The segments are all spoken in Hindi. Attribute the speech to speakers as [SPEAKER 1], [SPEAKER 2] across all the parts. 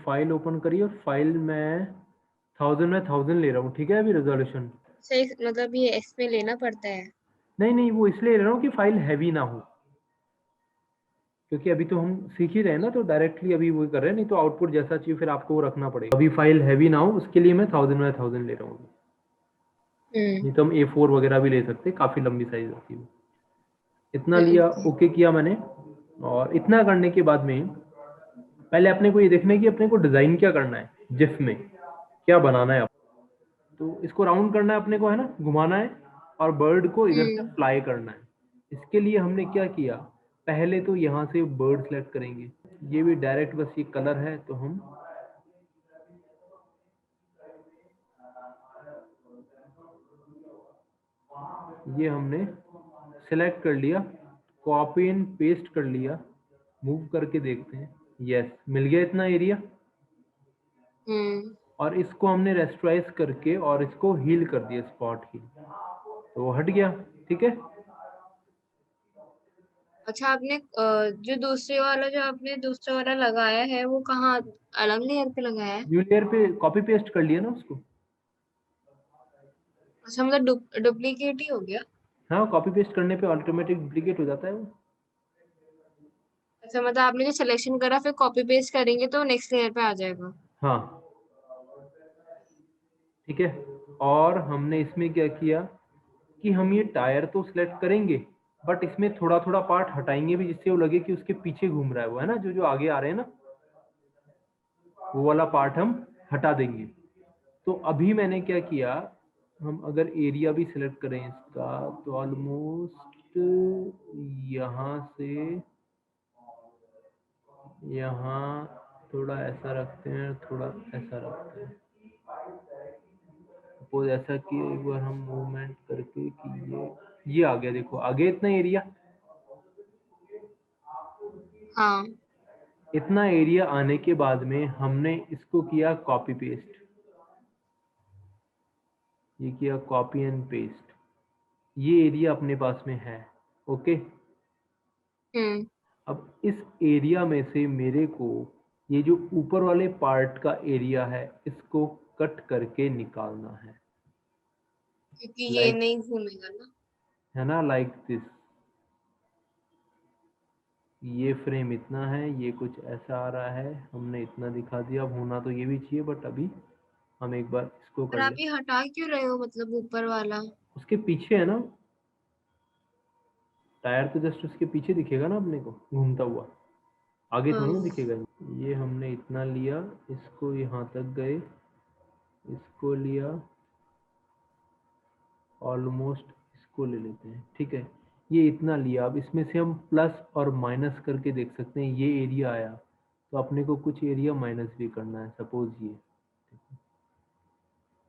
[SPEAKER 1] फाइल ओपन करिए और फाइल में 1000 ले रहा हूँ, ठीक है अभी रेजोल्यूशन।
[SPEAKER 2] सही, मतलब ये इसमें लेना पड़ता है?
[SPEAKER 1] नहीं वो इसलिए ले रहा हूँ कि फाइल हैवी ना हो, क्योंकि अभी तो हम सीख ही रहे हैं ना, तो डायरेक्टली अभी वो कर रहे हैं, नहीं तो आउटपुट जैसा चाहिए फिर आपको वो रखना पड़ेगा। अभी फाइल हैवी ना हो उसके लिए मैं 1000 ले रहा हूँ। नहीं तो हम A4 वगैरह भी ले सकते, काफी लंबी साइज होती है। इतना लिया, ओके किया मैंने। और इतना करने के बाद में पहले अपने को ये देखना है कि अपने को डिजाइन क्या करना है, जिफ में क्या बनाना है। तो इसको राउंड करना है अपने को, है ना, घुमाना है और बर्ड को इधर से फ्लाई करना है। इसके लिए हमने क्या किया, पहले तो यहाँ से बर्ड सेलेक्ट करेंगे। ये भी डायरेक्ट बस ये कलर है, तो हम ये हमने सेलेक्ट कर लिया, कॉपी एंड पेस्ट कर लिया, मूव करके देखते हैं। यस, मिल गया इतना एरिया। और इसको हमने रेस्टराइज करके और इसको हील कर दिया, स्पॉट हील, तो वो हट गया। ठीक है।
[SPEAKER 2] अच्छा, आपने जो आपने दूसरा वाला लगाया है वो कहाँ, अलग लेयर पे लगाया है?
[SPEAKER 1] न्यू लेयर पे कॉपी पेस्ट कर लिया ना उसको।
[SPEAKER 2] अच्छा, मतलब डुप्लीकेट ही हो गया।
[SPEAKER 1] हाँ, कॉपी पेस्ट करने पे ऑटोमेटिक डुप्लीकेट हो जाता है वो।
[SPEAKER 2] अच्छा, मतलब आपने जो सिलेक्शन करा फिर कॉपी पेस्ट करेंगे तो नेक्स्ट लेयर पे आ जाएगा।
[SPEAKER 1] हाँ, ठीक है। और हमने इसमें क्या किया कि हम ये टायर तो सिलेक्ट करेंगे, बट इसमें थोड़ा थोड़ा पार्ट हटाएंगे भी, जिससे वो लगे कि उसके पीछे घूम रहा है वो, है ना, जो जो आगे आ रहे हैं ना, वो वाला पार्ट हम हटा देंगे। तो अभी मैंने क्या किया, हम अगर एरिया भी सिलेक्ट करें इसका, तो ऑलमोस्ट यहाँ से यहाँ थोड़ा ऐसा रखते हैं, थोड़ा ऐसा रखते हैं। सपोज ऐसा कि एक बार हम मूवमेंट करके कि ये आ गया, देखो आगे इतना एरिया।
[SPEAKER 2] हाँ।
[SPEAKER 1] इतना एरिया आने के बाद में हमने इसको किया कॉपी पेस्ट, ये किया कॉपी एंड पेस्ट। ये एरिया अपने पास में है। ओके। अब इस एरिया में से मेरे को ये जो ऊपर वाले पार्ट का एरिया है, इसको कट करके निकालना है,
[SPEAKER 2] क्योंकि ये
[SPEAKER 1] लाइक,
[SPEAKER 2] नहीं घूमेगा ना।
[SPEAKER 1] है ना, लाइक दिस। ये फ्रेम इतना है, ये कुछ ऐसा आ रहा है, हमने इतना दिखा दिया। अब होना तो ये भी चाहिए, बट अभी हम एक बार इसको
[SPEAKER 2] पर
[SPEAKER 1] कर
[SPEAKER 2] आप
[SPEAKER 1] ले।
[SPEAKER 2] ये हटा क्यों रहे हो, मतलब ऊपर वाला?
[SPEAKER 1] उसके पीछे है ना टायर, तो जस्ट उसके पीछे दिखेगा ना अपने को घूमता हुआ, आगे थोड़ी ना
[SPEAKER 2] हाँ।
[SPEAKER 1] दिखेगा। ये हमने इतना लिया, इसको यहाँ तक गए, इसको लिया, ऑलमोस्ट इसको ले लेते हैं। ठीक है, ये इतना लिया। अब इसमें से हम प्लस और माइनस करके देख सकते हैं। ये एरिया आया तो अपने को कुछ एरिया माइनस भी करना है। सपोज ये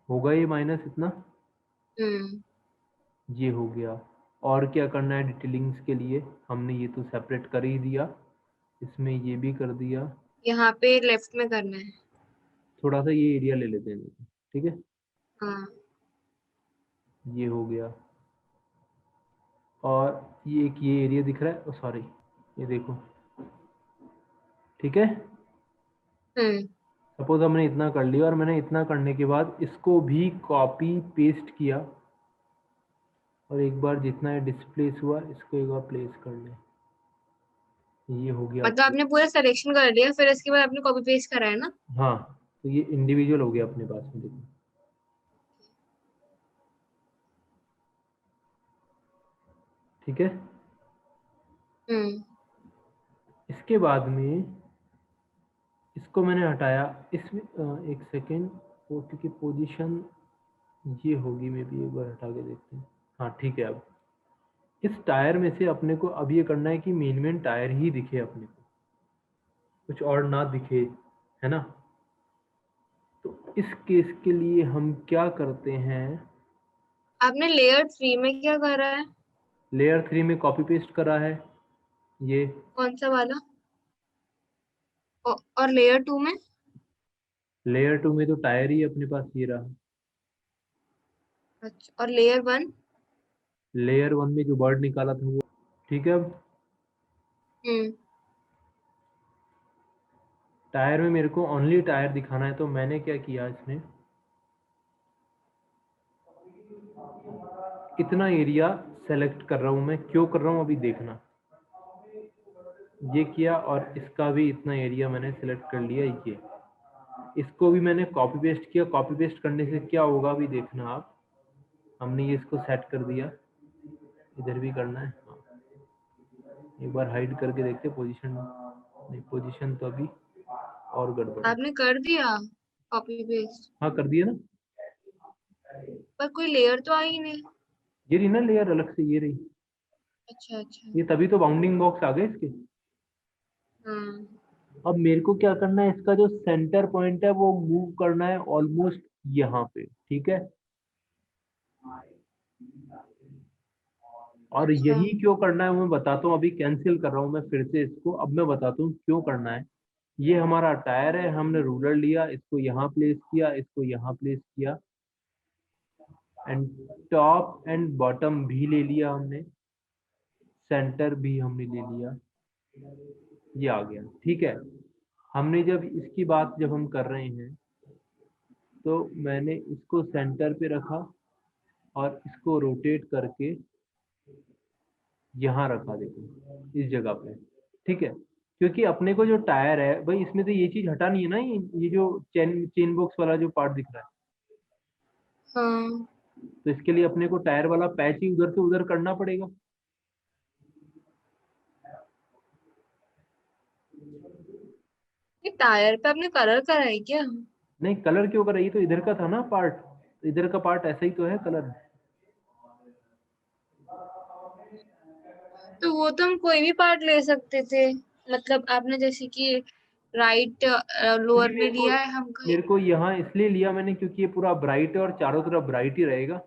[SPEAKER 1] होगा, ये माइनस इतना,
[SPEAKER 2] हम्म
[SPEAKER 1] ये हो गया। और क्या करना है डिटेलिंग्स के लिए, हमने ये तो सेपरेट कर ही दिया, इसमें ये भी कर दिया।
[SPEAKER 2] यहाँ पे लेफ्ट में करना है।
[SPEAKER 1] थोड़ा सा ये एरिया ले लेते हैं, ठीक है,
[SPEAKER 2] हाँ।
[SPEAKER 1] ये हो गया। और ये एक ये एरिया दिख रहा है, सॉरी, ये देखो, ठीक है।
[SPEAKER 2] हम्म
[SPEAKER 1] सपोज हमने इतना कर लिया, और मैंने इतना करने के बाद इसको भी कॉपी पेस्ट किया, और एक बार जितना ये डिस्प्लेस हुआ इसको एक बार प्लेस कर ले। ये हो गया
[SPEAKER 2] मतलब
[SPEAKER 1] अपने।
[SPEAKER 2] आपने पूरा सिलेक्शन कर लिया फिर इसके बाद आपने कॉपी पेस्ट करा है ना?
[SPEAKER 1] हाँ, तो ये इंडिविजुअल हो गया अपने पास में, देखो, ठीक है।
[SPEAKER 2] हम्म
[SPEAKER 1] इसके बाद में इसको मैंने हटाया। इसमें एक सेकेंड, फोटो की पोजीशन ये होगी, मे भी एक बार हटा के देखते हैं। हाँ ठीक है। अब इस टायर में से अपने को अब ये करना है कि मेन टायर ही दिखे अपने को, कुछ और ना दिखे, है ना। तो इस केस के लिए हम क्या करते हैं,
[SPEAKER 2] आपने लेयर 3 में क्या करा है?
[SPEAKER 1] लेयर 3 में कॉपी पेस्ट करा है ये।
[SPEAKER 2] कौन सा वाला? और लेयर 2 में?
[SPEAKER 1] लेयर 2 में तो टायर ही अपने पास ये रहा।
[SPEAKER 2] अच्छा, और लेयर 1?
[SPEAKER 1] लेयर 1 में जो बर्ड निकाला था वो, ठीक है। अब
[SPEAKER 2] हम्म
[SPEAKER 1] टायर में मेरे को ओनली टायर दिखाना है, तो मैंने क्या किया इसमें, इतना एरिया सेलेक्ट कर रहा हूँ मैं। क्यों कर रहा हूँ अभी देखना। ये किया और इसका भी इतना एरिया मैंने सेलेक्ट कर लिया। ये इसको भी मैंने कॉपी पेस्ट किया। कॉपी पेस्ट करने से क्या होगा अभी देखना आप। हमने ये इसको सेट कर दिया, इधर भी करना है। हाँ। एक बार हाइड करके देखते पोजीशन। नहीं, पोजीशन तो अभी और गड़बड़ है।
[SPEAKER 2] आपने कर दिया कॉपी पेस्ट,
[SPEAKER 1] हाँ कर दिया ना।
[SPEAKER 2] पर कोई लेयर तो आई नहीं।
[SPEAKER 1] ये रही ना लेयर अलग से, ये रही।
[SPEAKER 2] अच्छा अच्छा।
[SPEAKER 1] ये तभी तो बाउंडिंग बॉक्स आ गए इसके।
[SPEAKER 2] हाँ
[SPEAKER 1] अब मेरे को क्या करना है, इसका जो सेंटर पॉइंट है वो मूव करना है ऑलमोस्ट यहाँ पे, ठीक है। और
[SPEAKER 2] अच्छा।
[SPEAKER 1] यही क्यों करना है मैं बताता हूँ। अभी कैंसिल कर रहा हूँ मैं फिर से इसको। अब मैं बताता हूँ क्यों करना है। ये हमारा टायर है, हमने रूलर लिया, इसको यहाँ प्लेस किया, इसको यहाँ प्लेस किया, एंड टॉप एंड बॉटम भी ले लिया हमने, सेंटर भी हमने ले लिया। ये आ गया, ठीक है। हमने जब इसकी बात जब हम कर रहे हैं, तो मैंने इसको सेंटर पे रखा और इसको रोटेट करके यहाँ रखा, देखो इस जगह पे, ठीक है। क्योंकि अपने को जो टायर है भाई, इसमें तो ये चीज हटानी है ना। ये जो चेन चेन बॉक्स वाला जो पार्ट दिख रहा है,
[SPEAKER 2] हाँ,
[SPEAKER 1] तो इसके लिए अपने को टायर वाला पैच ही उधर से उधर करना पड़ेगा।
[SPEAKER 2] ये टायर पे आपने कलर करा है क्या?
[SPEAKER 1] नहीं कलर क्यों कर, ये तो इधर का था ना पार्ट, इधर का पार्ट ऐसा ही तो है कलर।
[SPEAKER 2] तो वो तो हम कोई भी पार्ट ले सकते थे, मतलब आपने जैसे कि राइट
[SPEAKER 1] नहीं
[SPEAKER 2] लोअर में
[SPEAKER 1] मेरे को
[SPEAKER 2] लिया है हम कहीं।
[SPEAKER 1] मेरे को यहाँ इसलिए लिया मैंने क्योंकि ये पूरा ब्राइट है और चारों तरफ ब्राइट ही रहेगा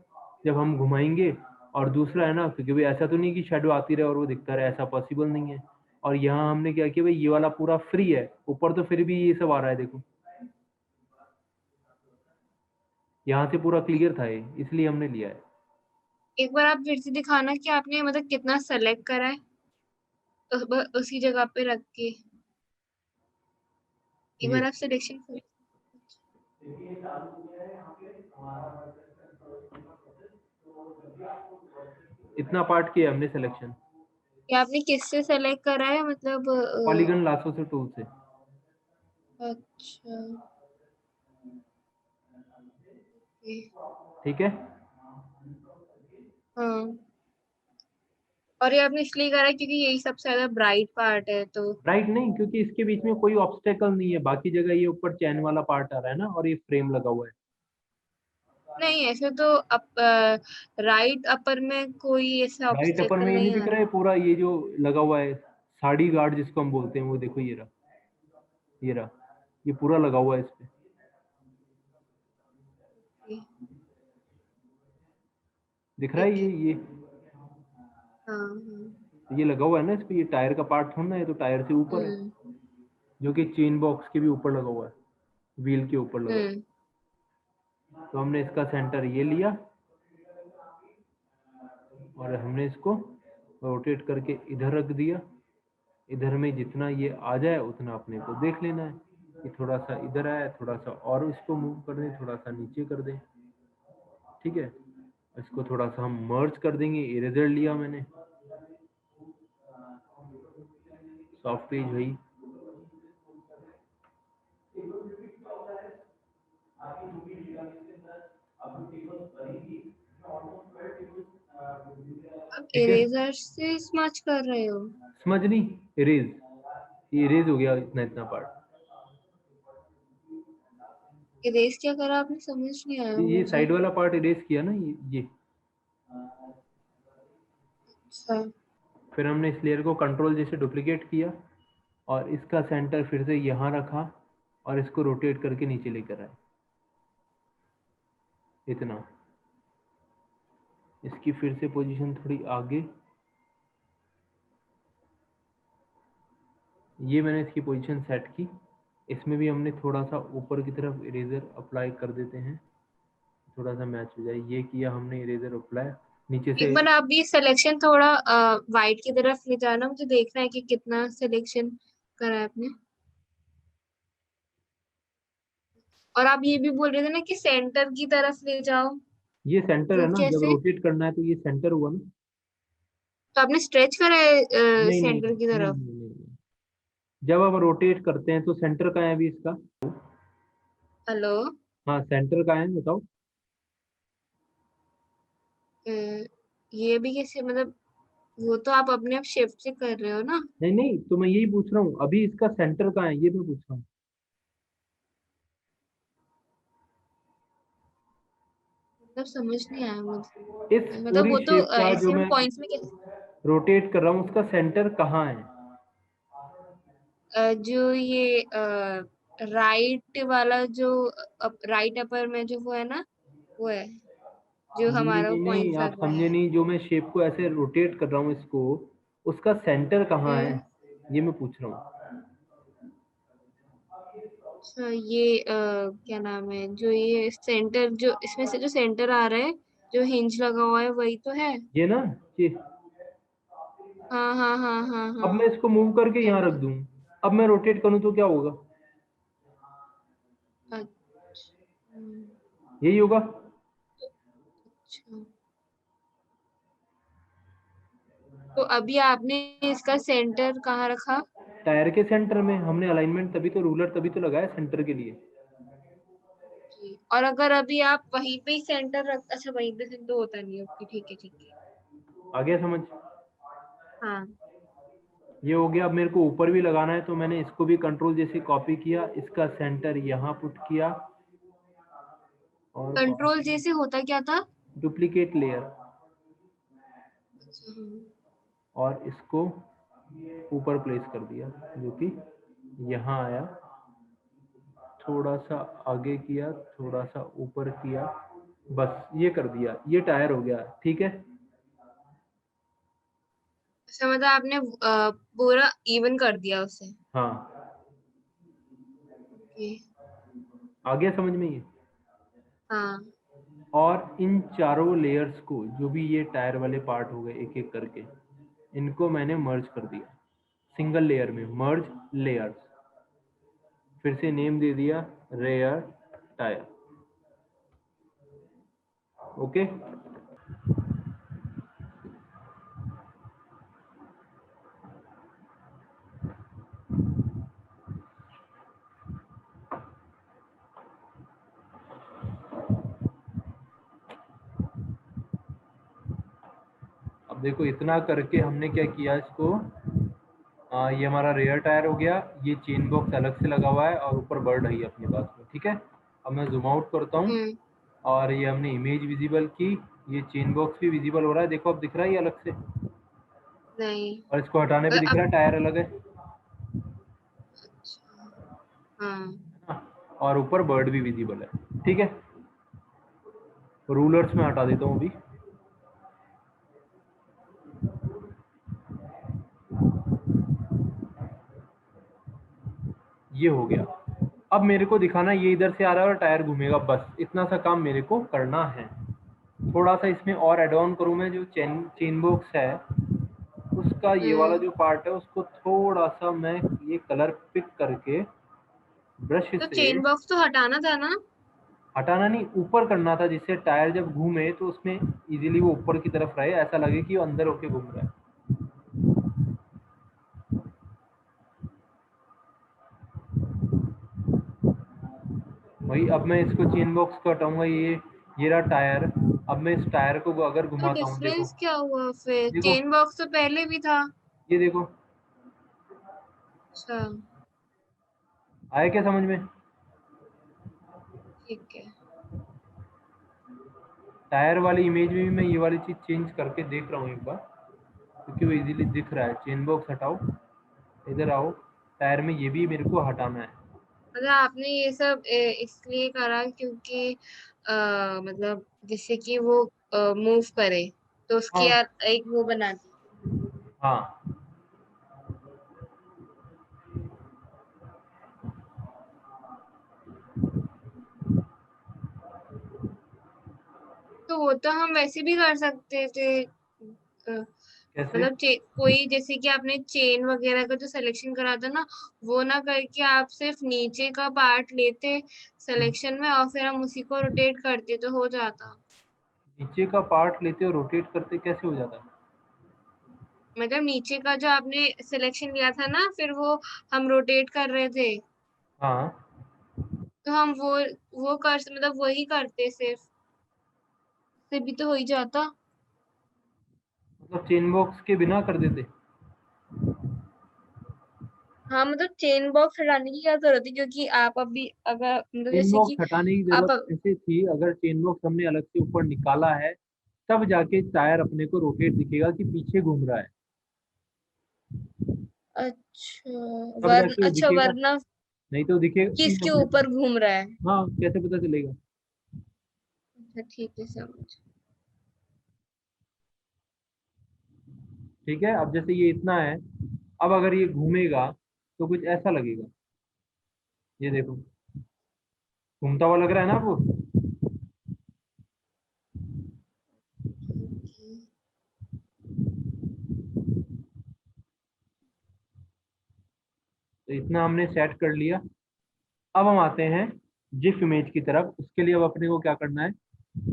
[SPEAKER 1] जब हम घुमाएंगे। और दूसरा है ना, क्योंकि भाई ऐसा तो नहीं कि शेडो आती रहे और वो दिखता रहे, ऐसा पॉसिबल नहीं है। और यहाँ हमने क्या किया भाई, ये वाला पूरा फ्री है, ऊपर तो फिर भी ये सब आ रहा है देखो। यहाँ से पूरा क्लियर था ये, इसलिए हमने लिया है।
[SPEAKER 2] एक बार आप फिर से दिखाना कि आपने मतलब कितना सेलेक्ट करा है, उसी जगह पे रख के एक
[SPEAKER 1] ये
[SPEAKER 2] बार आप सिलेक्शन।
[SPEAKER 1] इतना पार्ट किया हमने सिलेक्शन,
[SPEAKER 2] या आपने किससे सेलेक्ट करा है मतलब
[SPEAKER 1] पॉलीगन लासो से टूल से।
[SPEAKER 2] अच्छा। ओके।
[SPEAKER 1] ठीक है।
[SPEAKER 2] हाँ, और ये आपने इसलिए करा है क्योंकि यही सबसे ज्यादा ब्राइट पार्ट है तो।
[SPEAKER 1] राइट नहीं, क्योंकि इसके बीच में कोई ऑब्स्टेकल नहीं है, बाकी जगह ये ऊपर चैन वाला पार्ट आ रहा है ना, और ये फ्रेम लगा हुआ है।
[SPEAKER 2] नहीं ऐसे तो राइट अपर में कोई ऐसा
[SPEAKER 1] राइट अपर में
[SPEAKER 2] ऑब्स्टेकल
[SPEAKER 1] ये नहीं
[SPEAKER 2] नहीं आ
[SPEAKER 1] दिख रहा
[SPEAKER 2] रहा।
[SPEAKER 1] है पूरा, ये जो लगा हुआ है साड़ी गार्ड जिसको हम बोलते हैं, वो देखो ये रहा, ये रहा, ये पूरा लगा हुआ है इस पे।
[SPEAKER 2] ओके,
[SPEAKER 1] दिख रहा है
[SPEAKER 2] ठीक है।
[SPEAKER 1] ये
[SPEAKER 2] हाँ हाँ।
[SPEAKER 1] ये लगा हुआ है ना इस पे। ये टायर का पार्ट थोड़ा ना है, तो टायर से ऊपर है,
[SPEAKER 2] हम्म
[SPEAKER 1] जो कि चेन बॉक्स के भी ऊपर लगा हुआ है, व्हील के ऊपर लगा हुआ
[SPEAKER 2] हम्म।
[SPEAKER 1] है। तो हमने इसका सेंटर ये लिया और हमने इसको रोटेट करके इधर रख दिया। इधर में जितना ये आ जाए उतना अपने को देख लेना है कि थोड़ा सा इधर आए, थोड़ा सा और इसको मूव कर दें, थोड़ा सा नीचे कर दें, ठीक है। इसको थोड़ा सा हम मर्ज कर देंगे। इरेजर लिया मैंने, सॉफ्ट पेज हुई।
[SPEAKER 2] आप
[SPEAKER 1] ठीक है,
[SPEAKER 2] इरेजर से स्मच कर रहे हो?
[SPEAKER 1] समझ नहीं, इरेज, ये इरेज हो गया इतना इतना पार्ट।
[SPEAKER 2] इरेज क्या करा आपने, समझ नहीं आया
[SPEAKER 1] ये
[SPEAKER 2] मुझे।
[SPEAKER 1] साइड वाला पार्ट इरेज किया ना, ये।
[SPEAKER 2] अच्छा।
[SPEAKER 1] फिर हमने इस लेयर को कंट्रोल जैसे डुप्लीकेट किया और इसका सेंटर फिर से यहाँ रखा और इसको रोटेट करके नीचे लेकर आए, इतना। इसकी फिर से पोजीशन थोड़ी आगे, ये मैंने इसकी पोजीशन सेट की। इसमें भी हमने थोड़ा सा ऊपर की तरफ इरेजर अप्लाई कर देते हैं, थोड़ा सा मैच हो जाए। ये किया हमने इरेजर अप्लाई नीचे से।
[SPEAKER 2] एक बार आप भी सिलेक्शन थोड़ा वाइट की तरफ ले जाना, मुझे देखना है कि कितना सिलेक्शन करा है आपने। और आप ये भी बोल रहे थे ना कि सेंटर की तरफ ले जाओ,
[SPEAKER 1] ये सेंटर
[SPEAKER 2] वो
[SPEAKER 1] है ना, जब
[SPEAKER 2] कैसे?
[SPEAKER 1] रोटेट करना है तो ये सेंटर हुआ ना।
[SPEAKER 2] तो आपने स्ट्रेच करा है
[SPEAKER 1] नहीं नहीं
[SPEAKER 2] सेंटर की
[SPEAKER 1] नहीं
[SPEAKER 2] तरफ?
[SPEAKER 1] नहीं नहीं नहीं। जब आप रोटेट करते हैं तो सेंटर कहाँ है अभी इसका?
[SPEAKER 2] हेलो।
[SPEAKER 1] हाँ, सेंटर कहाँ है बताओ।
[SPEAKER 2] अ, ये भी कैसे मतलब? वो तो आप अपने आप शिफ्ट से कर रहे हो ना।
[SPEAKER 1] नहीं नहीं, तो मैं यही पूछ रहा हूँ अभी इसका सेंटर कहाँ है, ये मैं पूछ रहा हूँ।
[SPEAKER 2] मतलब समझ नहीं आया मुझे।
[SPEAKER 1] इस
[SPEAKER 2] मतलब
[SPEAKER 1] पूरी
[SPEAKER 2] वो तो
[SPEAKER 1] शेप का जो
[SPEAKER 2] ऐसे हम
[SPEAKER 1] मैं
[SPEAKER 2] पॉइंट्स में कैसे?
[SPEAKER 1] रोटेट कर रहा हूँ उसका सेंटर कहाँ है?
[SPEAKER 2] जो ये राइट वाला जो राइट अपर में जो वो है ना, वो है जो
[SPEAKER 1] नहीं नहीं
[SPEAKER 2] हमारा
[SPEAKER 1] नहीं नहीं,
[SPEAKER 2] पॉइंट
[SPEAKER 1] आप
[SPEAKER 2] लग रहा
[SPEAKER 1] समझे
[SPEAKER 2] है।
[SPEAKER 1] नहीं, जो मैं शेप को ऐसे रोटेट कर रहा हूँ इसको, उसका सेंटर कहाँ है,
[SPEAKER 2] हम्म।
[SPEAKER 1] ये मैं पूछ रहा हूँ।
[SPEAKER 2] अच्छा, ये क्या नाम है, जो ये सेंटर, जो इसमें से जो सेंटर आ रहा है, जो हिंज लगा हुआ है, वही तो है।
[SPEAKER 1] ये ना, ये।
[SPEAKER 2] हाँ हाँ हाँ हाँ
[SPEAKER 1] अब मैं
[SPEAKER 2] हाँ।
[SPEAKER 1] इसको मूव करके यहाँ रख
[SPEAKER 2] समझ।
[SPEAKER 1] दूँ, अब मैं रोटेट करूँ तो क्या होगा?
[SPEAKER 2] अच्छा।
[SPEAKER 1] यही होगा।
[SPEAKER 2] अच्छा, तो अभी आपने इसका सेंटर कहाँ रखा?
[SPEAKER 1] टायर के सेंटर में हमने अलाइनमेंट, तभी तो रूलर तभी तो लगाया सेंटर के लिए।
[SPEAKER 2] जी। और अगर अभी आप वहीं पे ही सेंटर रख, अच्छा वहीं पे सेंटर होता नहीं है, ओके ठीक है ठीक है।
[SPEAKER 1] आ गया समझ?
[SPEAKER 2] हाँ।
[SPEAKER 1] ये हो गया। अब मेरे को ऊपर भी लगाना है तो मैंने इसको भी कंट्रोल जैसे कॉपी किया, इसका सेंटर यहाँ पुट किया और
[SPEAKER 2] कंट्रोल जैसे होता क्या था?
[SPEAKER 1] डुप्लीकेट लेयर,
[SPEAKER 2] अच्छा, हाँ।
[SPEAKER 1] और इसको ऊपर प्लेस कर दिया, जो कि यहाँ आया, थोड़ा सा आगे किया, थोड़ा सा ऊपर किया, बस ये कर दिया, ये टायर हो गया। ठीक है।
[SPEAKER 2] अच्छा, मतलब आपने पूरा इवन कर दिया उसे।
[SPEAKER 1] हाँ,
[SPEAKER 2] ओके।
[SPEAKER 1] आ गया समझ में ये?
[SPEAKER 2] हाँ।
[SPEAKER 1] और इन चारों लेयर्स को, जो भी ये टायर वाले पार्ट हो गए एक एक करके, इनको मैंने मर्ज कर दिया सिंगल लेयर में, मर्ज लेयर्स। फिर से नेम दे दिया रेयर टायर। ओके। अब देखो इतना करके हमने क्या किया इसको, ये हमारा रेयर टायर हो गया, ये चेन बॉक्स अलग से लगा हुआ है और ऊपर बर्ड है ये अपने पास में। ठीक है। अब मैं जूम आउट करता हूँ
[SPEAKER 2] हम्म।
[SPEAKER 1] और ये हमने इमेज विजिबल की, ये चेन बॉक्स भी विजिबल हो रहा है, देखो अब दिख रहा है ये अलग से,
[SPEAKER 2] नहीं।
[SPEAKER 1] और इसको हटाने पे दिख
[SPEAKER 2] अब।
[SPEAKER 1] रहा है टायर अलग है
[SPEAKER 2] अच्छा। हाँ।
[SPEAKER 1] ना? और ऊपर बर्ड भी विजिबल है। ठीक है। रूलर्स में हटा देता हूँ अभी। ये हो गया। अब मेरे को दिखाना ये इधर से आ रहा है और टायर घूमेगा, बस इतना सा काम मेरे को करना है। थोड़ा सा इसमें और एड ऑन करूँ मैं, जो चेन चेन बॉक्स है उसका ये वाला
[SPEAKER 2] हम्म।
[SPEAKER 1] जो पार्ट है उसको थोड़ा सा मैं ये कलर पिक करके ब्रश
[SPEAKER 2] तो
[SPEAKER 1] से,
[SPEAKER 2] चेन बॉक्स तो हटाना था ना?
[SPEAKER 1] हटाना नहीं, ऊपर करना था, जिससे टायर जब घूमे तो उसमें इजीली वो ऊपर की तरफ रहे, ऐसा लगे कि वो अंदर होके घूम रहा है। वही, अब मैं इसको चेन बॉक्स को हटाऊंगा, ये रहा टायर। अब मैं इस टायर को अगर
[SPEAKER 2] तो
[SPEAKER 1] घुमाता हूँ, देखो
[SPEAKER 2] डिफरेंस क्या हुआ फिर?
[SPEAKER 1] देखो,
[SPEAKER 2] चेन बॉक्स तो पहले भी था।
[SPEAKER 1] ये देखो,
[SPEAKER 2] अच्छा।
[SPEAKER 1] आया क्या समझ में?
[SPEAKER 2] ठीक है।
[SPEAKER 1] टायर वाली इमेज में भी मैं ये वाली चीज चेंज करके देख रहा हूँ एक बार, क्योंकि वो इजीली दिख रहा है। चेन बॉक्स हटाओ, इधर आओ, टायर में ये भी मेरे को हटाना है।
[SPEAKER 2] मतलब आपने ये सब इसलिए करा क्योंकि मतलब जिससे कि वो मूव करे, तो उसकी
[SPEAKER 1] हाँ
[SPEAKER 2] यार एक वो बना दी।
[SPEAKER 1] हाँ।
[SPEAKER 2] तो वो तो हम वैसे भी कर सकते थे।
[SPEAKER 1] कैसे?
[SPEAKER 2] मतलब कोई जैसे कि आपने चेन वगैरह का जो सिलेक्शन करा था ना, वो ना करके आप सिर्फ नीचे का पार्ट लेते सिलेक्शन में और फिर हम उसी को रोटेट करते तो हो जाता।
[SPEAKER 1] नीचे का पार्ट लेते और रोटेट करते कैसे हो जाता?
[SPEAKER 2] मतलब नीचे का जो आपने सिलेक्शन लिया था ना, फिर वो हम रोटेट कर रहे थे,
[SPEAKER 1] हाँ,
[SPEAKER 2] तो हम वो कर मतलब वही करते सिर्फ, से भी तो हो ही जाता।
[SPEAKER 1] मतलब चेन बॉक्स के बिना कर देते।
[SPEAKER 2] हाँ मतलब चेन बॉक्स हटाने की क्या जरूरत है, क्योंकि आप अभी अगर मतलब
[SPEAKER 1] चेन
[SPEAKER 2] जैसे
[SPEAKER 1] बॉक्स
[SPEAKER 2] कि
[SPEAKER 1] हटाने की
[SPEAKER 2] आप
[SPEAKER 1] जरूरत ऐसे थी, अगर चेन बॉक्स हमने अलग से ऊपर निकाला है तब जाके टायर अपने को रोटेट दिखेगा कि पीछे घूम रहा है,
[SPEAKER 2] अच्छा
[SPEAKER 1] तब जाके वो
[SPEAKER 2] अच्छा
[SPEAKER 1] दिखेगा।
[SPEAKER 2] वरना
[SPEAKER 1] नहीं तो दिखेगा कि
[SPEAKER 2] किसके
[SPEAKER 1] अपने
[SPEAKER 2] ऊपर घूम रहा है।
[SPEAKER 1] हाँ, कैसे पता चलेगा?
[SPEAKER 2] अच्छा ठीक है समझ।
[SPEAKER 1] ठीक है, अब जैसे ये इतना है, अब अगर ये घूमेगा तो कुछ ऐसा लगेगा। ये देखो, घूमता हुआ लग रहा है ना आपको?
[SPEAKER 2] ओके।
[SPEAKER 1] तो इतना हमने सेट कर लिया। अब हम आते हैं जिफ इमेज की तरफ। उसके लिए अब अपने को क्या करना है,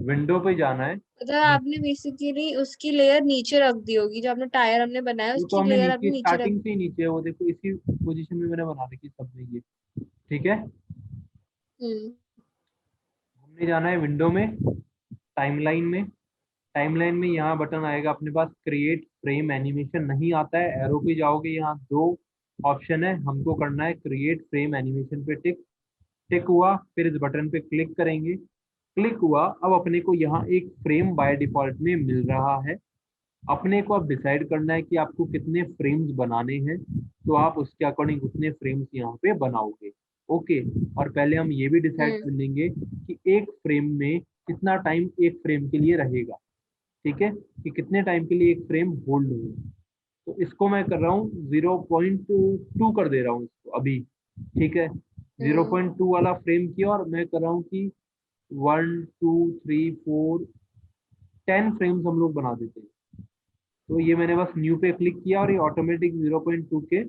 [SPEAKER 1] विंडो पे जाना है।
[SPEAKER 2] मतलब आपने बेसिकली उसकी लेयर नीचे रख दी होगी, जो आपने टायर हमने बनाया
[SPEAKER 1] वो तो
[SPEAKER 2] उसकी
[SPEAKER 1] हमने
[SPEAKER 2] लेयर आपने
[SPEAKER 1] नीचे
[SPEAKER 2] नीचे रख
[SPEAKER 1] स्टार्टिंग से
[SPEAKER 2] दी।
[SPEAKER 1] ही नीचे है, वो देखो इसी पोजीशन में मैंने बना रखी सब में ये। ठीक है,
[SPEAKER 2] हम्म।
[SPEAKER 1] हमने जाना है विंडो में, टाइमलाइन में। टाइमलाइन में यहाँ बटन आएगा अपने पास, क्रिएट फ्रेम एनिमेशन। नहीं आता है, एरो पे जाओगे, यहाँ दो ऑप्शन है, हमको करना है क्रिएट फ्रेम एनिमेशन पे टिक। टिक हुआ, फिर इस बटन पे क्लिक करेंगे। क्लिक हुआ, अब अपने को यहाँ एक फ्रेम बाय डिफॉल्ट में मिल रहा है। अपने को अब डिसाइड करना है कि आपको कितने फ्रेम्स बनाने हैं, तो आप उसके अकॉर्डिंग उतने फ्रेम्स यहाँ पे बनाओगे। ओके, और पहले हम ये भी डिसाइड
[SPEAKER 2] हम्म।
[SPEAKER 1] कर लेंगे कि एक फ्रेम में कितना टाइम एक फ्रेम के लिए रहेगा। ठीक है, कि कितने टाइम के लिए एक फ्रेम होल्ड हो। तो इसको मैं कर रहा हूँ 0.2 कर दे रहा हूँ इसको अभी। ठीक है, जीरो
[SPEAKER 2] हम्म।
[SPEAKER 1] पॉइंट टू वाला फ्रेम किया और मैं कर रहा हूँ कि 1 2 3 4 10 फ्रेम्स हम लोग बना देते हैं। तो ये मैंने बस न्यू पे क्लिक किया और ये ऑटोमेटिक 0.2 के,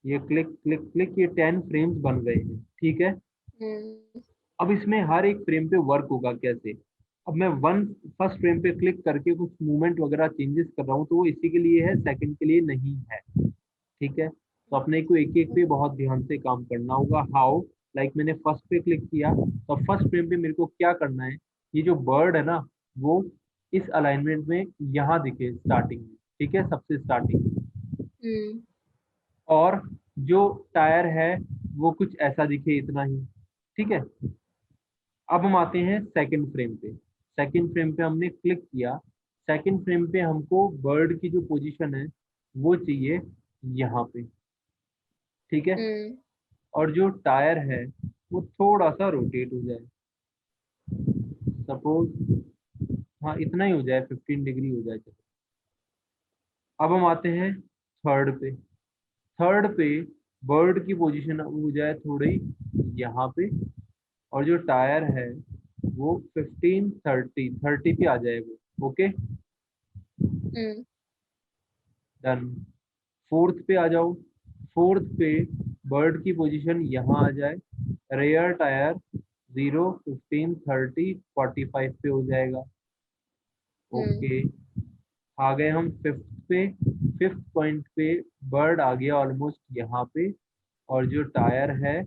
[SPEAKER 1] ये क्लिक क्लिक क्लिक, ये 10 फ्रेम्स बन गए हैं। ठीक है,
[SPEAKER 2] हम्म।
[SPEAKER 1] अब इसमें हर एक फ्रेम पे वर्क होगा कैसे। अब मैं वन फर्स्ट फ्रेम पे क्लिक करके कुछ मूवमेंट वगैरह चेंजेस कर रहा हूँ, तो वो इसी के लिए है, सेकंड के लिए नहीं है। ठीक है, तो अपने को एक एक पे बहुत ध्यान से काम करना होगा। हाउ, लाइक मैंने फर्स्ट पे क्लिक किया, तो फर्स्ट फ्रेम पे मेरे को क्या करना है, ये जो बर्ड है ना, वो इस अलाइनमेंट में यहाँ दिखे स्टार्टिंग में। ठीक है, सबसे स्टार्टिंग में।
[SPEAKER 2] हम्म।
[SPEAKER 1] और जो टायर है वो कुछ ऐसा दिखे, इतना ही। ठीक है, अब हम आते हैं सेकंड फ्रेम पे। सेकंड फ्रेम पे हमने क्लिक किया। सेकंड फ्रेम पे हमको बर्ड की जो पोजीशन है वो चाहिए यहाँ पे। ठीक है,
[SPEAKER 2] हम्म।
[SPEAKER 1] और जो टायर है वो थोड़ा सा रोटेट हो जाए, सपोज हाँ इतना ही हो जाए, 15 डिग्री हो जाए, चलो। अब हम आते हैं थर्ड पे। थर्ड पे बर्ड की पोजीशन हो जाए थोड़ी यहाँ पे, और जो टायर है वो 15 30 पे आ जाए वो। ओके,
[SPEAKER 2] हम्म।
[SPEAKER 1] डन। फोर्थ पे आ जाओ। फोर्थ पे बर्ड की पोजीशन यहाँ आ जाए, रेयर टायर 0 15 30 45 पे हो जाएगा।
[SPEAKER 2] हम्म।
[SPEAKER 1] ओके, आ गए हम फिफ्थ पे। फिफ्थ पॉइंट पे बर्ड आ गया ऑलमोस्ट यहाँ पे, और जो टायर है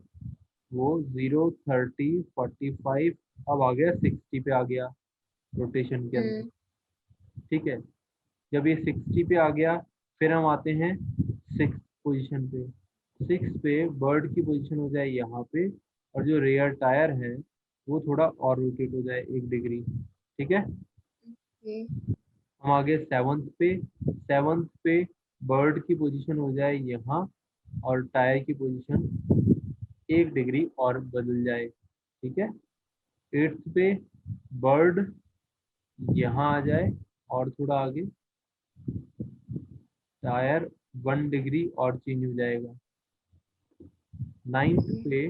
[SPEAKER 1] वो 0 30 45, अब आ गया 60 पे आ गया रोटेशन के अंदर।
[SPEAKER 2] हम्म।
[SPEAKER 1] ठीक है, जब ये 60 पे आ गया, फिर हम आते हैं सिक्स पोजीशन पे। सिक्स पे बर्ड की पोजीशन हो जाए यहाँ पे, और जो रेयर टायर है वो थोड़ा और रोटेट हो जाए 1 डिग्री। ठीक है,
[SPEAKER 2] हम्म।
[SPEAKER 1] हम आ गए सेवन्थ पे। सेवन्थ पे बर्ड की पोजीशन हो जाए यहाँ, और टायर की पोजीशन 1 डिग्री और बदल जाए। ठीक है, एट्थ पे बर्ड यहाँ आ जाए और थोड़ा आगे, टायर 1 डिग्री और चेंज हो जाएगा। नाइन्थ पे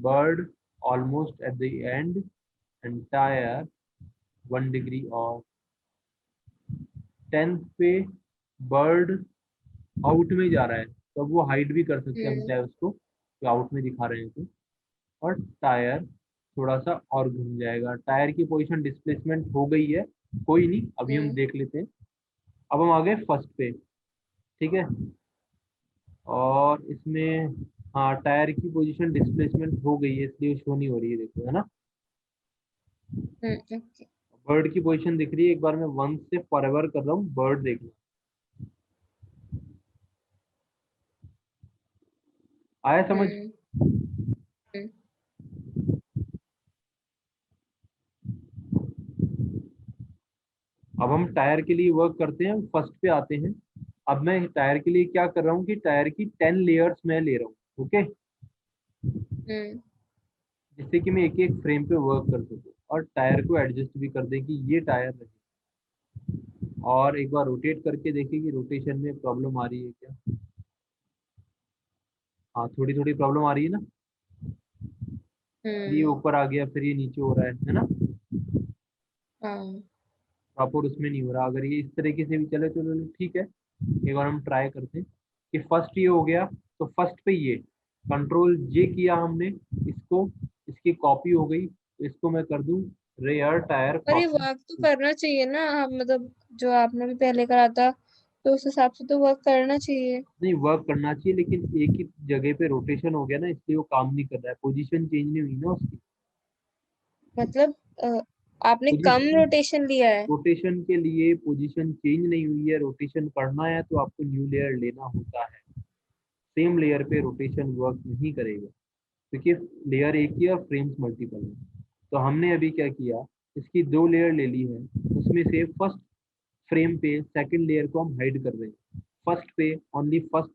[SPEAKER 1] bird almost at the end, and tyre 1 degree और। टेंथ पे बर्ड आउट में जा रहा है तो अब वो हाइड भी कर सकते हैं हम
[SPEAKER 2] हम्म
[SPEAKER 1] चाहे उसको, तो आउट में दिखा रहे हैं तो। और टायर थोड़ा सा और घूम जाएगा, टायर की पोजीशन डिस्प्लेसमेंट हो गई है, कोई नहीं, अभी हम
[SPEAKER 2] हम्म
[SPEAKER 1] देख लेते हैं। अब हम आ गए फर्स्ट पे, ठीक है। और इसमें हाँ टायर की पोजीशन डिस्प्लेसमेंट हो गई है इसलिए शो नहीं हो रही है, देखो है ना।
[SPEAKER 2] ओके।
[SPEAKER 1] बर्ड की पोजीशन दिख रही है, एक बार मैं वन से फॉरएवर कर रहा हूँ, बर्ड देख लो, आया समझ।
[SPEAKER 2] हम्म हम्म
[SPEAKER 1] अब हम टायर के लिए वर्क करते हैं, फर्स्ट पे आते हैं। अब मैं टायर के लिए क्या कर रहा हूँ कि टायर की 10 लेयर्स मैं ले रहा हूँ, ओके,
[SPEAKER 2] हम्म
[SPEAKER 1] जिससे कि मैं एक एक फ्रेम पे वर्क कर सकूँ और टायर को एडजस्ट भी कर दे कि ये टायर रहे। और एक बार रोटेट करके देखिए कि रोटेशन में प्रॉब्लम आ रही है क्या। हाँ थोड़ी थोड़ी प्रॉब्लम आ रही है ना, ये
[SPEAKER 2] हम्म
[SPEAKER 1] ऊपर आ गया फिर ये नीचे हो रहा है ना,
[SPEAKER 2] हाँ
[SPEAKER 1] प्रॉपर उसमें नहीं हो रहा। अगर ये इस तरीके से भी चले तो ठीक है, एक बार हम ट्राई करते हैं कि फर्स्ट ये हो गया, तो फर्स्ट पे ये कंट्रोल जे किया हमने, इसको, इसकी कॉपी हो गई तो इसको मैं कर दूं रेयर टायर
[SPEAKER 2] पर ये
[SPEAKER 1] कॉपी।
[SPEAKER 2] वर्क तो करना चाहिए ना, आप मतलब जो आपने भी पहले करा था तो उस हिसाब से तो वर्क करना चाहिए।
[SPEAKER 1] नहीं वर्क करना चाहिए लेकिन एक ही जगह पे रोटेशन हो गया ना, इसलिए वो काम नहीं कर रहा है, पोजीशन चेंज नहीं हुई ना उसकी।
[SPEAKER 2] मतलब आपने कम
[SPEAKER 1] पोजीशन,
[SPEAKER 2] रोटेशन लिया है।
[SPEAKER 1] रोटेशन के लिए पोजीशन चेंज नहीं हुई है, रोटेशन करना है तो आपको न्यू लेयर लेना होता है, सेम लेयर पे रोटेशन वर्क नहीं करेगा क्योंकि लेयर एक ही है और फ्रेम्स मल्टीपल है। तो हमने अभी क्या किया, इसकी 2 लेयर ले ली है, उसमें से फर्स्ट फ्रेम पे सेकंड लेयर को हम हाइड कर रहे हैं, फर्स्ट पे ओनली फर्स्ट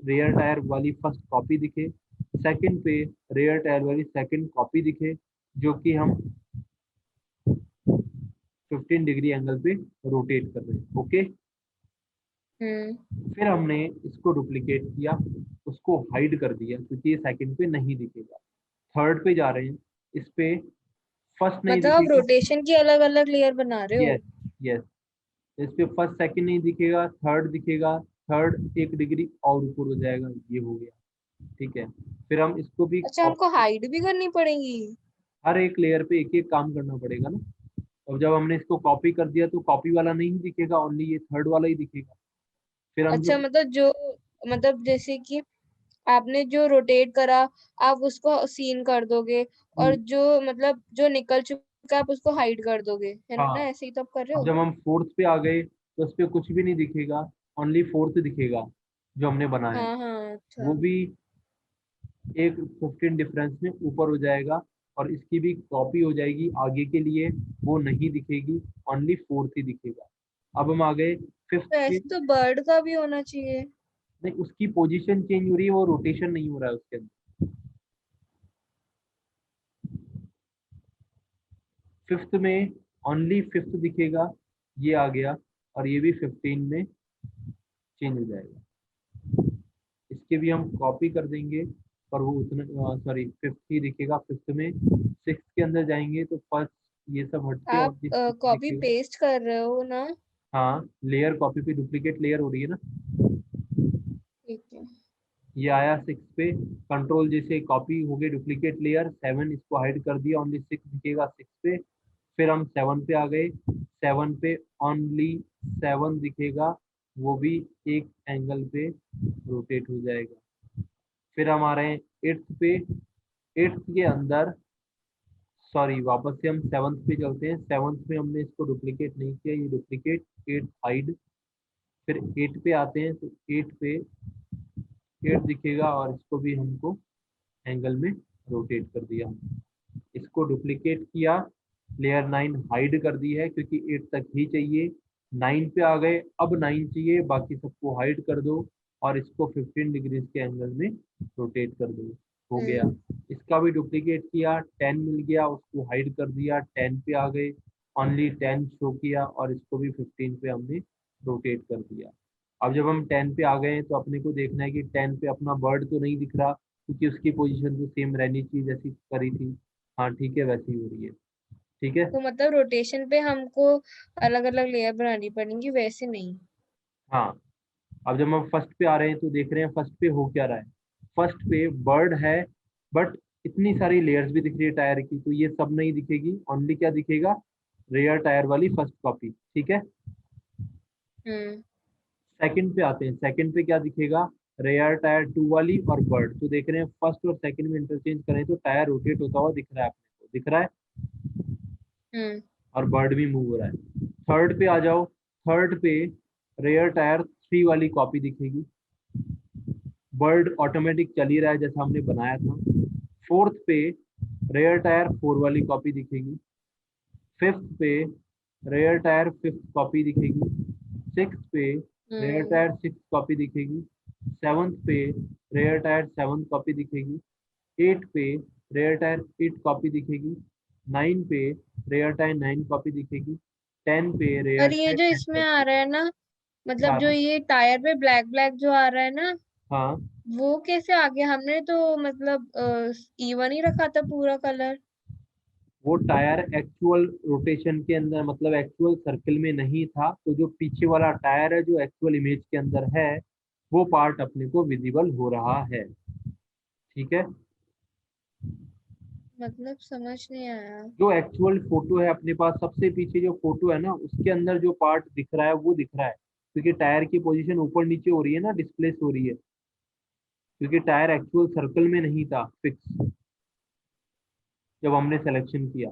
[SPEAKER 1] रेयर टायर वाली फर्स्ट कॉपी दिखे, सेकंड पे रेयर टायर वाली सेकंड कॉपी दिखे, जो कि हम 15 डिग्री एंगल पे रोटेट कर रहे हैं, ओके।
[SPEAKER 2] हम्म
[SPEAKER 1] फिर हमने इसको डुप्लीकेट किया, उसको हाइड कर दिया क्योंकि ये सेकंड पे नहीं दिखेगा। थर्ड पे जा रहे हैं, इस पे फर्स्ट नहीं
[SPEAKER 2] मतलब आप
[SPEAKER 1] दिखेगा,
[SPEAKER 2] रोटेशन की अलग अलग लेयर बना रहे हो।
[SPEAKER 1] यस यस, इस पे फर्स्ट सेकंड नहीं दिखेगा, थर्ड दिखेगा, थर्ड 1 डिग्री और ऊपर हो जाएगा, ये हो गया, ठीक है। फिर हम इसको भी
[SPEAKER 2] अच्छा, हमको हाइड भी करनी पड़ेगी।
[SPEAKER 1] हर एक लेयर पे एक एक काम करना पड़ेगा ना। अब जब हमने इसको कॉपी कर दिया तो कॉपी वाला नहीं दिखेगा, ओनली ये थर्ड वाला ही दिखेगा। फिर हम जो,
[SPEAKER 2] अच्छा मतलब जो, मतलब जैसे कि आपने जो रोटेट करा आप उसको सीन कर दोगे, और जो मतलब जो निकल चुका आप उसको हाइड कर दोगे, है
[SPEAKER 1] हाँ,
[SPEAKER 2] ना, ऐसे ही तो आप कर रहे
[SPEAKER 1] अब
[SPEAKER 2] हो।
[SPEAKER 1] जब हम फोर्थ पे आ गए तो उस पे कुछ भी नहीं दिखेगा, ओनली फोर्थ दिखेगा जो हमने बनाया है,
[SPEAKER 2] हाँ हाँ अच्छा।
[SPEAKER 1] वो भी एक 15 डिफरेंस में ऊपर हो जाएगा, और इसकी भी कॉपी हो जाएगी आगे के लिए, वो नहीं दिखेगी, ओनली फोर्थ ही दिखेगा। अब हम आ गए फिफ्थ
[SPEAKER 2] तो
[SPEAKER 1] पे,
[SPEAKER 2] ऐसे तो बर्ड का भी होना चाहिए।
[SPEAKER 1] नहीं उसकी पोजीशन चेंज हो रही है, वो रोटेशन नहीं हो रहा है उसके अंदर। फिफ्थ में ओनली फिफ्थ दिखेगा, ये आ गया, और ये भी 15 में चेंज हो जाएगा। इसके भी हम कॉपी कर देंगे, पर वो उतना, सॉरी फिफ्थ ही दिखेगा फिफ्थ में। सिक्स के अंदर जाएंगे तो फर्स्ट ये सब हट के
[SPEAKER 2] आप
[SPEAKER 1] और सिक्स
[SPEAKER 2] कॉपी
[SPEAKER 1] दिखेगा।
[SPEAKER 2] पेस्ट कर रहे हो ना।
[SPEAKER 1] हाँ लेयर कॉपी पे डुप्लीकेट लेयर हो रही है ना।
[SPEAKER 2] ठीक है।
[SPEAKER 1] ये आया सिक्स पे, कंट्रोल जैसे कॉपी हो गई डुप्लीकेट लेयर, 7 इसको हाइड कर दिया, ओनली 6 दिखेगा 6 पे। फिर हम 7 पे आ गए, 7 पे ओनली 7 दिखेगा, वो भी एक एंगल पे रोटेट हो जाएगा। फिर हम आ रहे हैं एट्थ पे, एट्थ के अंदर, सॉरी वापस से हम सेवन्थ पे चलते हैं, सेवन्थ में हमने इसको डुप्लीकेट नहीं किया, ये डुप्लीकेट, एट हाइड। फिर 8 पे आते हैं तो 8 पे 8 दिखेगा और इसको भी हमको एंगल में रोटेट कर दिया, इसको डुप्लीकेट किया, लेयर 9 हाइड कर दी है क्योंकि 8 तक ही चाहिए। 9 पे आ गए, अब 9 चाहिए, बाकी सबको हाइड कर दो और इसको 15 डिग्रीज के एंगल में रोटेट कर दो, हो गया।
[SPEAKER 2] हम्म
[SPEAKER 1] इसका भी डुप्लीकेट किया, 10 मिल गया, उसको हाइड कर दिया, 10 पे आ गए, ओनली 10 शो किया और इसको भी 15 पे हमने रोटेट कर दिया। अब जब हम 10 पे आ गए हैं तो अपने को देखना है कि 10 पे अपना बर्ड तो नहीं दिख रहा, क्योंकि उसकी पोजीशन तो सेम रहनी चाहिए जैसी करी थी। हाँ ठीक है, वैसे ही हो रही है, ठीक है।
[SPEAKER 2] तो मतलब रोटेशन पे हमको अलग अलग लेयर बनानी पड़ेंगी, वैसे नहीं।
[SPEAKER 1] हाँ अब जब हम फर्स्ट पे आ रहे हैं तो देख रहे हैं फर्स्ट पे हो क्या रहा है। फर्स्ट पे बर्ड है, बट इतनी सारी लेयर्स भी दिख रही है टायर की, तो ये सब नहीं दिखेगी, ओनली क्या दिखेगा, रेयर टायर वाली फर्स्ट कॉपी। ठीक है।
[SPEAKER 2] हम्म।
[SPEAKER 1] सेकंड पे आते हैं, सेकंड पे क्या दिखेगा, रेयर टायर 2 वाली और बर्ड। तो देख रहे हैं फर्स्ट और सेकंड में इंटरचेंज करें तो टायर रोटेट होता हुआ दिख रहा है आपको, दिख रहा है,
[SPEAKER 2] हम्म।
[SPEAKER 1] और बर्ड भी मूव हो रहा है। थर्ड पे आ जाओ, थर्ड पे रेयर टायर 3 वाली कॉपी दिखेगी, बर्ड ऑटोमेटिक चल ही रहा है जैसा हमने बनाया था। फोर्थ पे रेयर टायर 4 वाली कॉपी दिखेगी। फिफ्थ पे रेयर टायर फिफ्थ कॉपी दिखेगी। सिक्स पे रेयर
[SPEAKER 2] हम्म।
[SPEAKER 1] टायर सिक्स कॉपी दिखेगी। सेवंथ पे रेयर टायर सेवंथ कॉपी दिखेगी। एट पे रेयर टायर एट कॉपी दिखेगी। नाइन पे रेयर टायर नाइन कॉपी दिखेगी। 10 पे रेयर
[SPEAKER 2] और ये
[SPEAKER 1] टायर
[SPEAKER 2] जो
[SPEAKER 1] 10
[SPEAKER 2] इसमें आ
[SPEAKER 1] कॉपी।
[SPEAKER 2] रहा है ना, मतलब
[SPEAKER 1] क्या?
[SPEAKER 2] जो ये टायर पे ब्लैक ब्लैक जो आ रहा है ना,
[SPEAKER 1] हाँ,
[SPEAKER 2] वो कैसे आ गया? हमने तो मतलब इवन ही रखा था पूरा कलर।
[SPEAKER 1] वो टायर एक्चुअल रोटेशन के अंदर, मतलब एक्चुअल सर्कल में नहीं था, तो जो पीछे वाला टायर है जो एक्चुअल इमेज के अंदर है, वो पार्ट अपने को विजिबल हो रहा है। ठीक है।
[SPEAKER 2] मतलब समझ नहीं आया।
[SPEAKER 1] जो एक्चुअल फोटो है अपने पास, सबसे पीछे जो फोटो है ना, उसके अंदर जो पार्ट दिख रहा है वो दिख रहा है, क्योंकि टायर की पोजीशन ऊपर नीचे हो रही है ना, डिस्प्लेस हो रही है, क्योंकि टायर एक्चुअल सर्कल में नहीं था फिक्स जब हमने सिलेक्शन किया।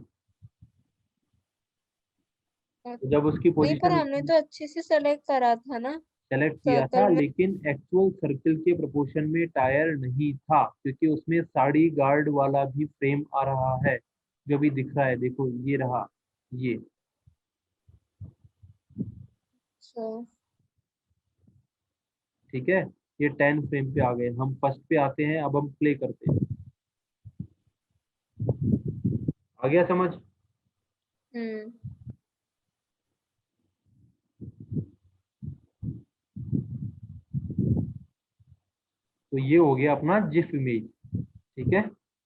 [SPEAKER 1] तो जब उसकी
[SPEAKER 2] नहीं, पर
[SPEAKER 1] पोजीशन
[SPEAKER 2] हमने तो अच्छे से सेलेक्ट करा था ना
[SPEAKER 1] सेलेक्ट किया था,
[SPEAKER 2] सर्कल में।
[SPEAKER 1] लेकिन एक्चुअल सर्कल के प्रोपोर्शन में टायर नहीं था, क्योंकि उसमें साड़ी गार्ड वाला भी फ्रेम आ रहा है, जो भी दिख रहा है, देखो ये रहा, ये।
[SPEAKER 2] सो
[SPEAKER 1] ठीक है। ये 10 फ्रेम पे आ गए, हम फर्स्ट पे आते हैं, अब हम प्ले करते हैं। आ गया समझ?
[SPEAKER 2] हम्म।
[SPEAKER 1] तो ये हो गया अपना जिफ इमेज। ठीक है।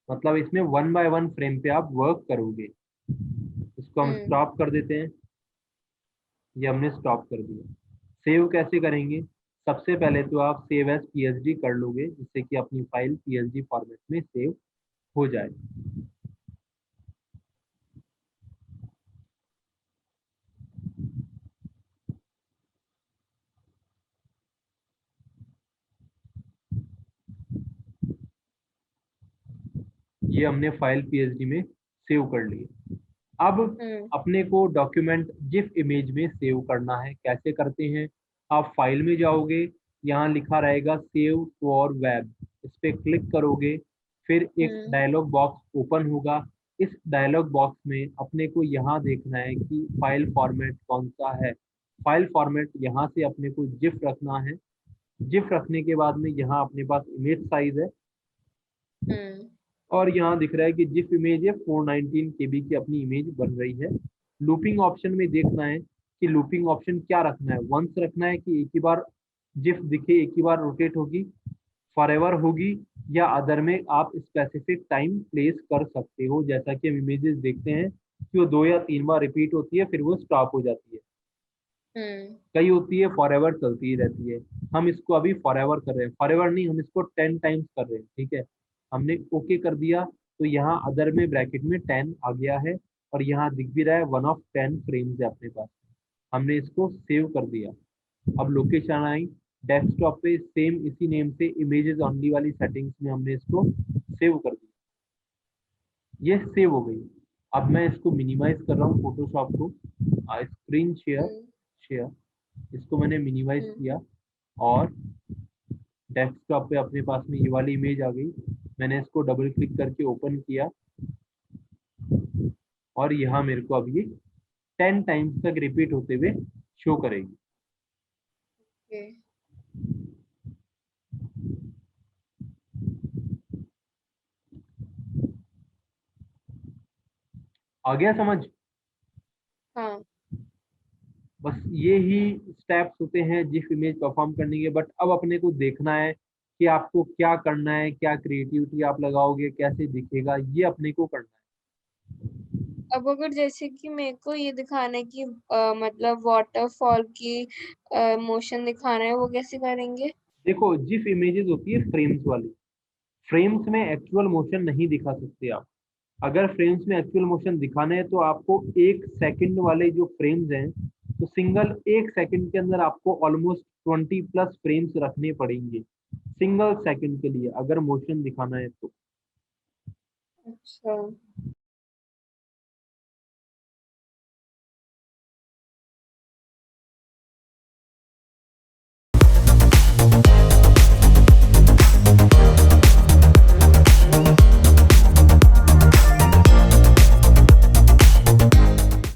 [SPEAKER 1] मतलब इसमें 1 बाय 1 फ्रेम पे आप वर्क करोगे। इसको हम
[SPEAKER 2] हम्म।
[SPEAKER 1] स्टॉप कर देते हैं। ये हमने स्टॉप कर दिया। सेव कैसे करेंगे? सबसे पहले तो आप सेव एज पीएसडी कर लोगे, जिससे कि अपनी फाइल पीएसडी फॉर्मेट में सेव हो जाए। ये हमने फाइल पीएसडी में सेव कर ली। अब
[SPEAKER 2] हम्म।
[SPEAKER 1] अपने को डॉक्यूमेंट जिफ इमेज में सेव करना है। कैसे करते हैं? आप फाइल में जाओगे, यहाँ लिखा रहेगा सेव फॉर वेब, इस पे क्लिक करोगे, फिर एक
[SPEAKER 2] हम्म।
[SPEAKER 1] डायलॉग बॉक्स ओपन होगा। इस डायलॉग बॉक्स में अपने को यहाँ देखना है कि फाइल फॉर्मेट कौन सा है। फाइल फॉर्मेट यहाँ से अपने को जिफ रखना है। जिफ रखने के बाद में यहाँ अपने पास इमेज साइज है,
[SPEAKER 2] हम्म।
[SPEAKER 1] और यहाँ दिख रहा है कि जिफ इमेज है 419 केबी की अपनी इमेज बन रही है। लूपिंग ऑप्शन में देखना है कि लूपिंग ऑप्शन क्या रखना है, वंस रखना है कि एक ही बार जिफ दिखे, एक ही बार रोटेट होगी, फॉरएवर होगी, या अदर में आप स्पेसिफिक टाइम प्लेस कर सकते हो। जैसा कि हम इमेजेस देखते हैं कि वो 2 या 3 बार रिपीट होती है, फिर वो स्टॉप हो जाती है।
[SPEAKER 2] हम्म।
[SPEAKER 1] कई होती है फॉरएवर चलती ही रहती है। हम इसको अभी फॉरएवर कर रहे हैं, फॉरएवर नहीं, हम इसको 10 टाइम्स कर रहे हैं। ठीक है। हमने ओके कर दिया, तो यहाँ अदर में ब्रैकेट में 10 आ गया है, और यहाँ दिख भी रहा है 1 of 10 फ्रेम्स है अपने पास। हमने इसको सेव कर दिया। अब लोकेशन आई, डेस्कटॉप पे सेम इसी नेम से इमेजेस ओनली वाली सेटिंग्स में हमने इसको सेव कर दिया। ये सेव हो गई। अब मैं इसको मिनिमाइज कर रहा हूँ फोटोशॉप को, स्क्रीन शेयर,
[SPEAKER 2] हम्म।
[SPEAKER 1] शेयर, इसको मैंने मिनिमाइज
[SPEAKER 2] हम्म।
[SPEAKER 1] किया, और डेस्कटॉप पे अपने पास में ये वाली इमेज आ गई। मैंने इसको डबल क्लिक करके ओपन किया, और यहाँ मेरे को अब ये 10 टाइम्स तक रिपीट होते हुए शो करेगी।
[SPEAKER 2] ओके।
[SPEAKER 1] आ गया समझ?
[SPEAKER 2] हाँ।
[SPEAKER 1] बस ये ही स्टेप्स होते हैं जिस इमेज परफॉर्म करने के। बट अब अपने को देखना है कि आपको क्या करना है, क्या क्रिएटिविटी आप लगाओगे, कैसे दिखेगा, ये अपने को करना है।
[SPEAKER 2] अब अगर जैसे कि मेरे को ये दिखाना है कि मतलब वाटरफॉल की मोशन दिखाना है, वो कैसे करेंगे?
[SPEAKER 1] देखो जिस इमेजेस होती है फ्रेम्स वाली, फ्रेम्स में एक्चुअल मोशन नहीं दिखा सकते आप। अगर फ्रेम्स में एक्चुअल मोशन दिखाने हैं तो आपको 1 सेकंड वाले जो फ्रेम्स हैं, तो सिंगल 1 सेकंड के अंदर आपको ऑलमोस्ट 20+ फ्रेम्स रखने पड़ेंगे सिंगल सेकंड के लिए, अगर मोशन दिखाना है तो।
[SPEAKER 2] अच्छा।